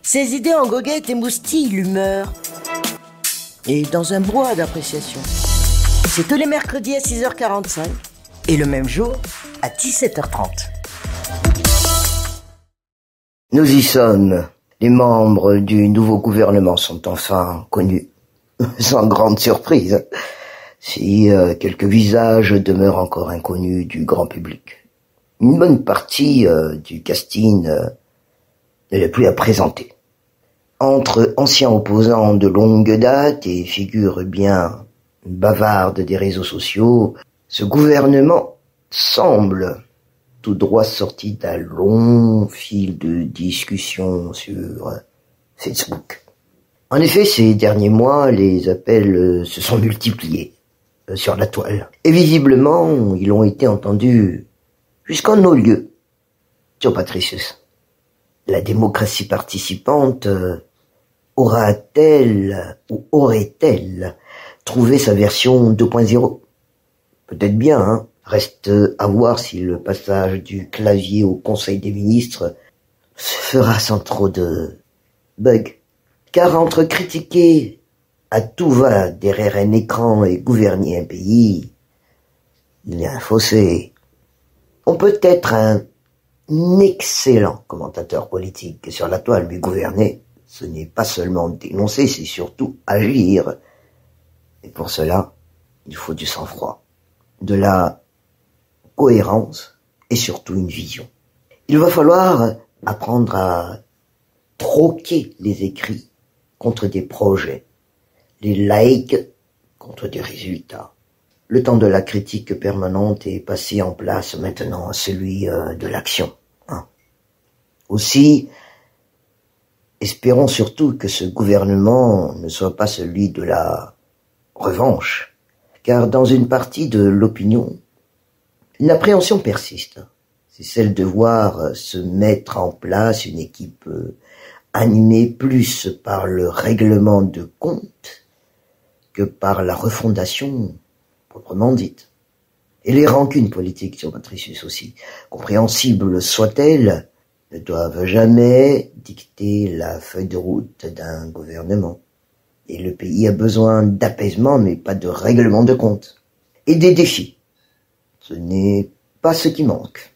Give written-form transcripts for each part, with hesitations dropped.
Ses idées en goguette émoustillent l'humeur. Et dans un brouhaha d'appréciation. C'est tous les mercredis à 6h45 et le même jour à 17h30. Nous y sommes. Les membres du nouveau gouvernement sont enfin connus. Sans grande surprise. Si quelques visages demeurent encore inconnus du grand public. Une bonne partie du casting n'est plus à présenter. Entre anciens opposants de longue date et figures bien bavardes des réseaux sociaux, ce gouvernement semble tout droit sorti d'un long fil de discussion sur Facebook. En effet, ces derniers mois, les appels se sont multipliés sur la toile. Et visiblement, ils ont été entendus jusqu'en nos lieux. Sur Patricius, la démocratie participante aura-t-elle ou aurait-elle trouvé sa version 2.0 ? Peut-être bien, hein. Reste à voir si le passage du clavier au Conseil des ministres se fera sans trop de bugs. Car entre critiquer à tout va derrière un écran et gouverner un pays, il y a un fossé. On peut être un excellent commentateur politique sur la toile, mais gouverner, ce n'est pas seulement dénoncer, c'est surtout agir. Et pour cela, il faut du sang-froid, de la cohérence et surtout une vision. Il va falloir apprendre à troquer les écrits contre des projets, les likes contre des résultats. Le temps de la critique permanente est passé en place maintenant à celui de l'action. Aussi, espérons surtout que ce gouvernement ne soit pas celui de la revanche, car dans une partie de l'opinion, une appréhension persiste. C'est celle de voir se mettre en place une équipe animée plus par le règlement de compte que par la refondation proprement dite. Et les rancunes politiques sur Patricius aussi, compréhensibles soient-elles, ne doivent jamais dicter la feuille de route d'un gouvernement. Et le pays a besoin d'apaisement, mais pas de règlement de compte. Et des défis. Ce n'est pas ce qui manque.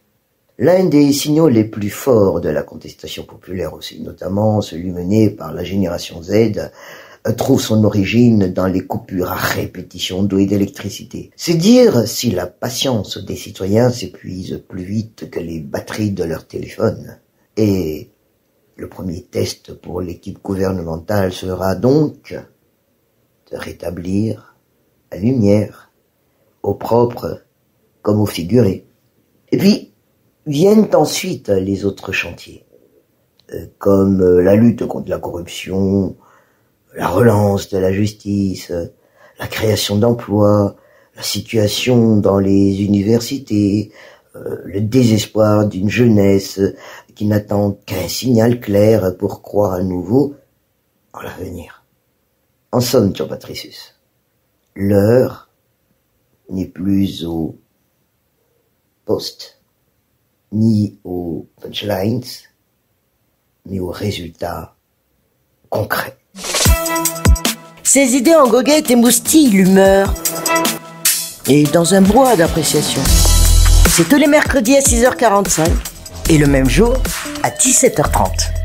L'un des signaux les plus forts de la contestation populaire aussi, notamment celui mené par la génération Z, trouve son origine dans les coupures à répétition d'eau et d'électricité. C'est dire si la patience des citoyens s'épuise plus vite que les batteries de leur téléphone. Et le premier test pour l'équipe gouvernementale sera donc de rétablir la lumière, au propre comme au figuré. Et puis, viennent ensuite les autres chantiers, comme la lutte contre la corruption, la relance de la justice, la création d'emplois, la situation dans les universités, le désespoir d'une jeunesse qui n'attend qu'un signal clair pour croire à nouveau en l'avenir. En somme, John Patricius, l'heure n'est plus au post, ni aux punchlines, mais aux résultats concrets. Ses idées en goguette émoustillent l'humeur. Et dans un brouhaha d'appréciation. C'est tous les mercredis à 6h45 et le même jour à 17h30.